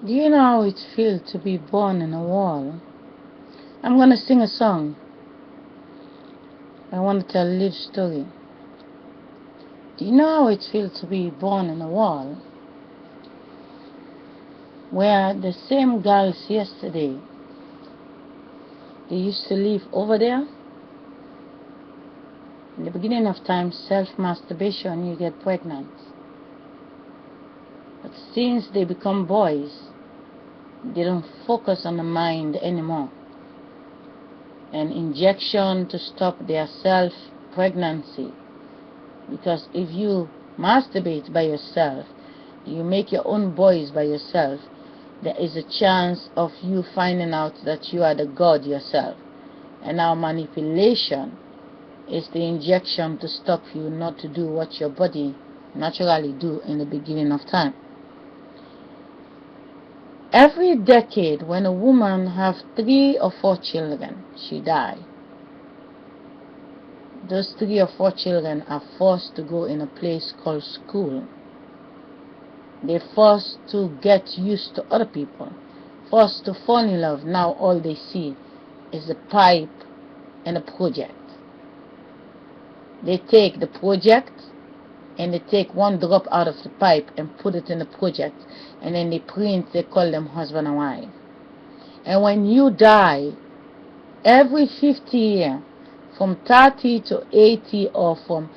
Do you know how it feels to be born in a wall? I'm gonna sing a song. I want to tell a little story. Do you know how it feels to be born in a wall? Where the same girls yesterday, they used to live over there. In the beginning of time, self-masturbation, you get pregnant. But since they become boys, they don't focus on the mind anymore. An injection to stop their self-pregnancy. Because if you masturbate by yourself, you make your own boys by yourself, there is a chance of you finding out that you are the God yourself. And now manipulation is the injection to stop you not to do what your body naturally do in the beginning of time. Every decade when a woman have 3 or 4 children, she die. Those 3 or 4 children are forced to go in a place called school. They're forced to get used to other people, forced to fall in love. Now all they see is a pipe and a project. They take the project and they take 1 drop out of the pipe and put it in the project, and then they print, they call them husband and wife. And when you die, every 50 years, from 30 to 80 or from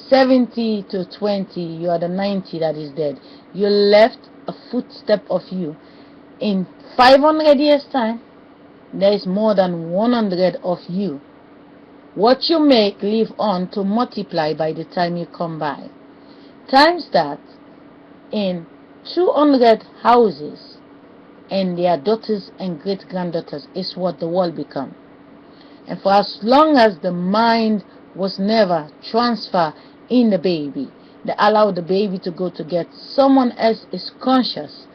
70 to 20, you are the 90 that is dead. You left a footstep of you. In 500 years time, there is more than 100 of you. What you make live on to multiply by the time you come by. Times that in 200 houses and their daughters and great-granddaughters is what the world become. And for as long as the mind was never transferred in the baby, they allow the baby to go to get someone else is conscious.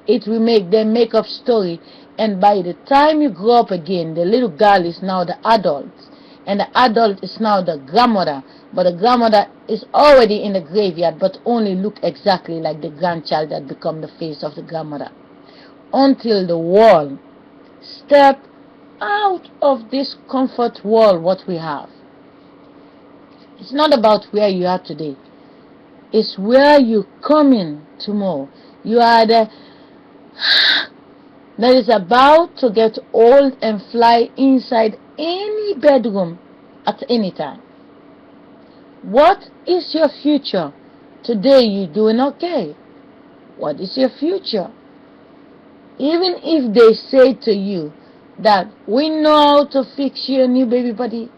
It will make them make up story, and by the time you grow up again, the little girl is now the adult, and the adult is now the grandmother, but the grandmother is already in the graveyard, but only look exactly like the grandchild that become the face of the grandmother. Until the world step out of this comfort world what we have. It's not about where you are today. It's where you coming tomorrow. You are the that is about to get old and fly inside any bedroom at any time. What is your future? Today you doing okay. What is your future? Even if they say to you that we know how to fix your new baby body,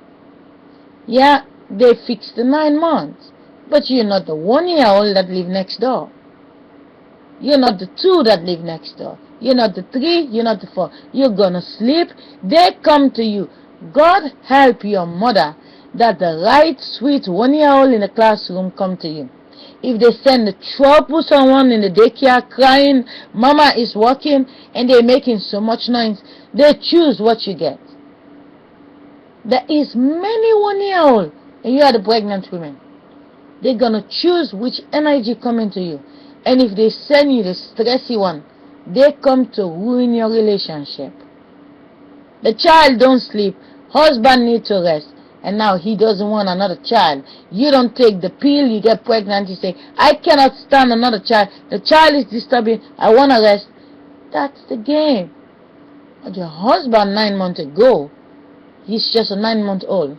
yeah, they fixed the 9 months, but you're not the 1-year-old that live next door. You're not the 2 that live next door. You're not the 3, you're not the 4. You're gonna sleep, they come to you. God help your mother that the right sweet 1-year-old in the classroom come to you. If they send the trouble someone in the daycare crying, mama is working, and they're making so much noise, they choose what you get. There is many 1-year-old, and you are the pregnant women. They're gonna choose which energy coming to you. And if they send you the stressy one, they come to ruin your relationship. The child don't sleep, husband need to rest, and now he doesn't want another child. You don't take the pill, you get pregnant, you say, I cannot stand another child, the child is disturbing, I want to rest. That's the game. But your husband 9 months ago, he's just a 9-month-old.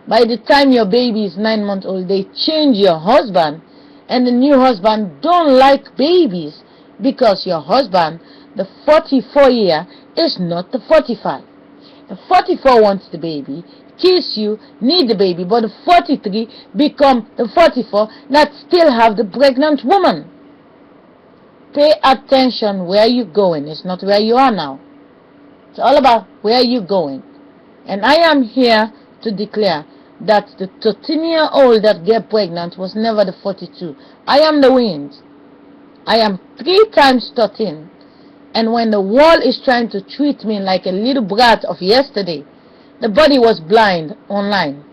By the time your baby is 9 months old, they change your husband, and the new husband don't like babies because your husband, the 44 year, is not the 45. The 44 wants the baby, kiss you, need the baby, but the 43 become the 44 that still have the pregnant woman. Pay attention where you're going. It's not where you are now. It's all about where you're going. And I am here to declare that the 13-year-old that get pregnant was never the 42. I am the wind. I am 3 times 13. And when the world is trying to treat me like a little brat of yesterday, the body was blind online.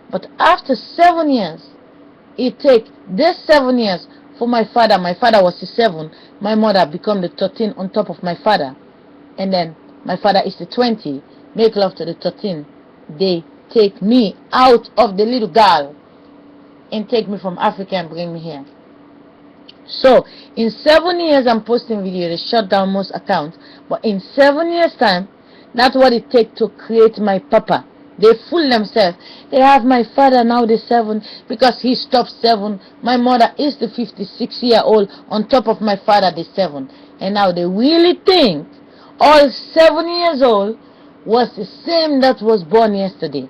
But after 7 years, it takes this 7 years for my father was the 7, my mother become the 13 on top of my father, and then my father is the 20, make love to the 13. They take me out of the little girl and take me from Africa and bring me here. So in 7 years I'm posting video. They shut down most accounts, but in 7 years time, that's what it takes to create my papa. They fool themselves. They have my father now the 7 because he stopped 7. My mother is the 56-year-old on top of my father the 7, and now they really think all 7 years old was the same that was born yesterday.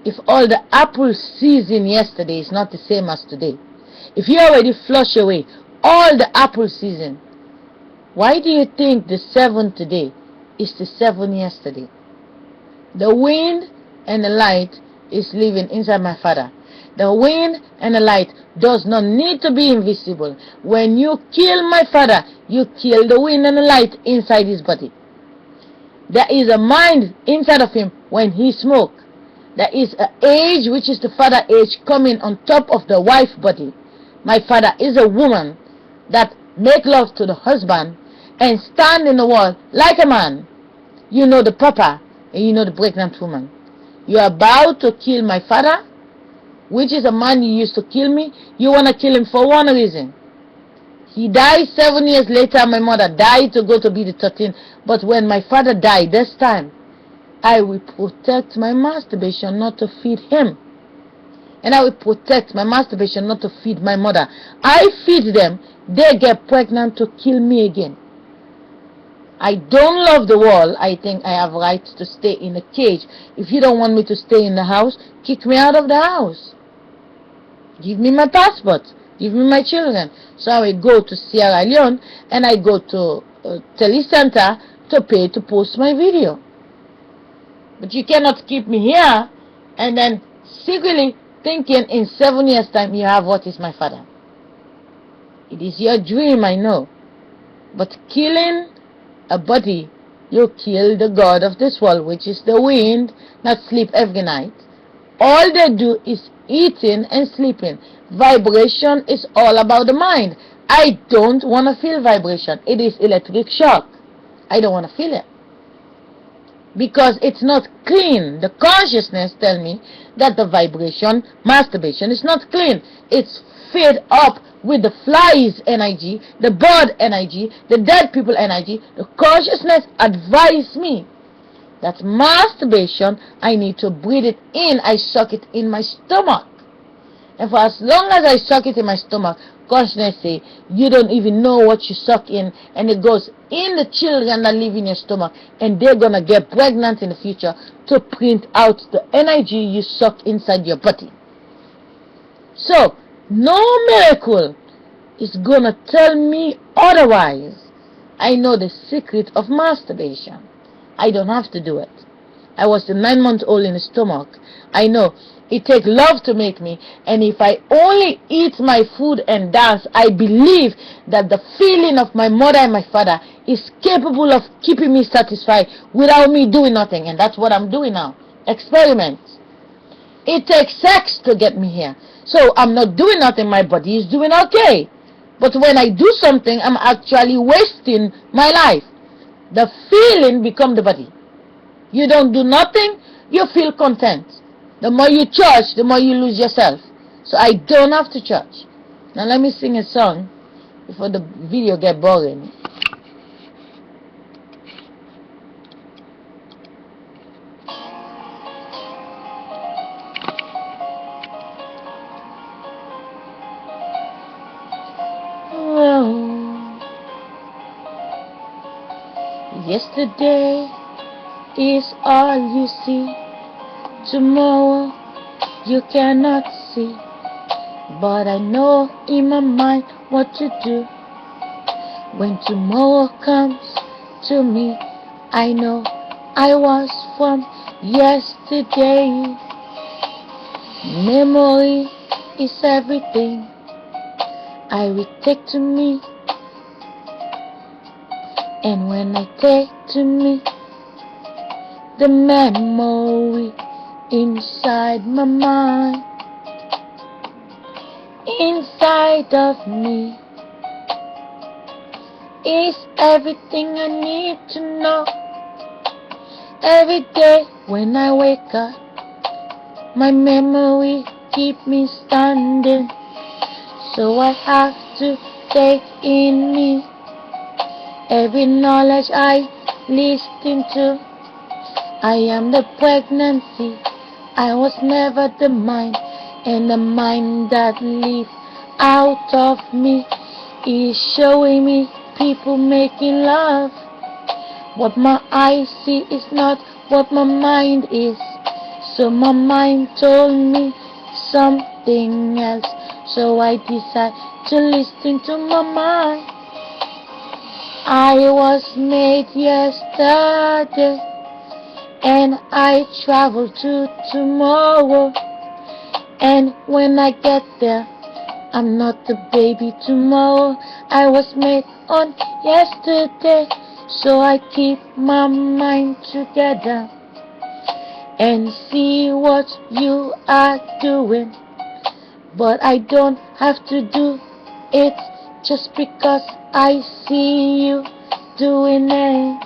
If all the apple season yesterday is not the same as today, if you already flush away all the apple season, why do you think the 7 today is the 7 yesterday? The wind and the light is living inside my father. The wind and the light does not need to be invisible. When you kill my father, you kill the wind and the light inside his body. There is a mind inside of him when he smokes. There is an age, which is the father age, coming on top of the wife body. My father is a woman that make love to the husband and stand in the wall like a man. You know the papa and you know the pregnant woman. You are about to kill my father, which is a man you used to kill me. You want to kill him for one reason. He died 7 years later. My mother died to go to be the 13. But when my father died this time, I will protect my masturbation not to feed him. And I will protect my masturbation not to feed my mother. I feed them, they get pregnant to kill me again. I don't love the world. I think I have rights to stay in a cage. If you don't want me to stay in the house, kick me out of the house. Give me my passport. Give me my children. So I will go to Sierra Leone and I go to Telecenter to pay to post my video. But you cannot keep me here and then secretly thinking in 7 years time you have what is my father. It is your dream, I know. But killing a body, you kill the god of this world, which is the wind, that sleep every night. All they do is eating and sleeping. Vibration is all about the mind. I don't want to feel vibration. It is electric shock. I don't want to feel it. Because it's not clean. The consciousness tells me that the vibration, masturbation, is not clean. It's filled up with the flies energy, the bird energy, the dead people energy. The consciousness advised me that masturbation, I need to breathe it in. I suck it in my stomach. And for as long as I suck it in my stomach, consciousness say, you don't even know what you suck in, and it goes in the children that live in your stomach, and they're gonna get pregnant in the future to print out the energy you suck inside your body. So no miracle is gonna tell me otherwise. I know the secret of masturbation. I don't have to do it. I was the 9-month-old in the stomach. I know it takes love to make me, and if I only eat my food and dance, I believe that the feeling of my mother and my father is capable of keeping me satisfied without me doing nothing. And that's what I'm doing now. Experiments. It takes sex to get me here. So I'm not doing nothing, my body is doing okay. But when I do something, I'm actually wasting my life. The feeling becomes the body. You don't do nothing, you feel content. The more you charge, the more you lose yourself. So I don't have to charge. Now let me sing a song before the video get boring. Yesterday is all you see. Tomorrow you cannot see. But I know in my mind what to do. When tomorrow comes to me, I know I was from yesterday. Memory is everything I will take to me. And when I take to me the memory inside my mind, inside of me is everything I need to know. Every day when I wake up, my memory keep me standing. So I have to take in me every knowledge I listen to. I am the pregnancy, I was never the mind, and the mind that lives out of me is showing me people making love. What my eyes see is not what my mind is, so my mind told me something else, so I decide to listen to my mind. I was made yesterday, and I travel to tomorrow, and when I get there, I'm not the baby tomorrow. I was made on yesterday, so I keep my mind together and see what you are doing. But I don't have to do it just because I see you doing it.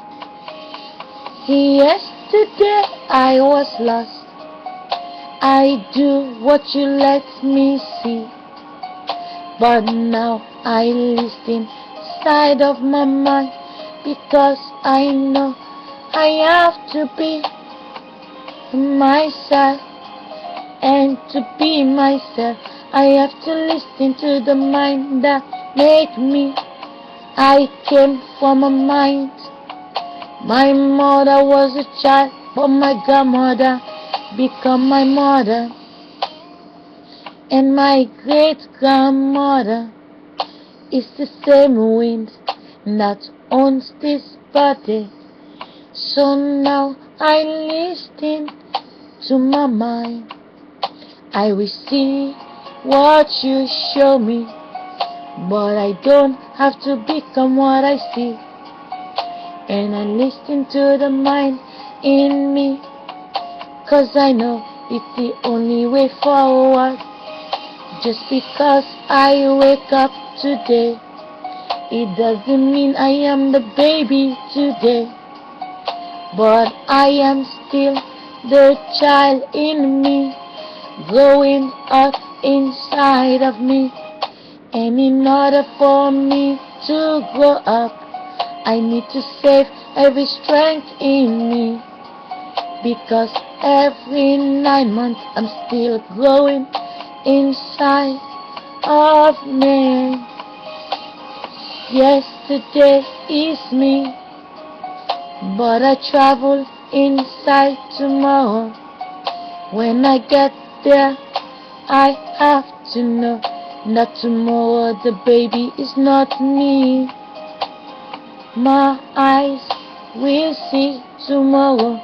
Yesterday I was lost. I do what you let me see. But now I listen inside of my mind, because I know I have to be myself. And to be myself, I have to listen to the mind that made me. I came from a mind. My mother was a child, but my grandmother became my mother. And my great-grandmother is the same wind that owns this body. So now I listen to my mind. I will see what you show me, but I don't have to become what I see. And I listen to the mind in me, 'cause I know it's the only way forward. Just because I wake up today, it doesn't mean I am the baby today, but I am still the child in me, growing up inside of me. And in order for me to grow up, I need to save every strength in me, because every 9 months I'm still growing inside of me. Yesterday is me, but I travel inside tomorrow. When I get there, I have to know that tomorrow the baby is not me. My eyes will see tomorrow,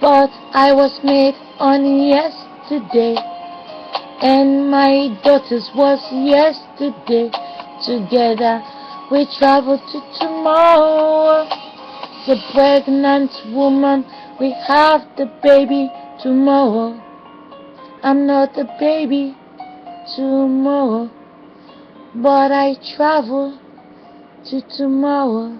but I was made on yesterday, and my daughters was yesterday. Together we travel to tomorrow. The pregnant woman, we have the baby tomorrow. I'm not the baby tomorrow, but I travel to tomorrow.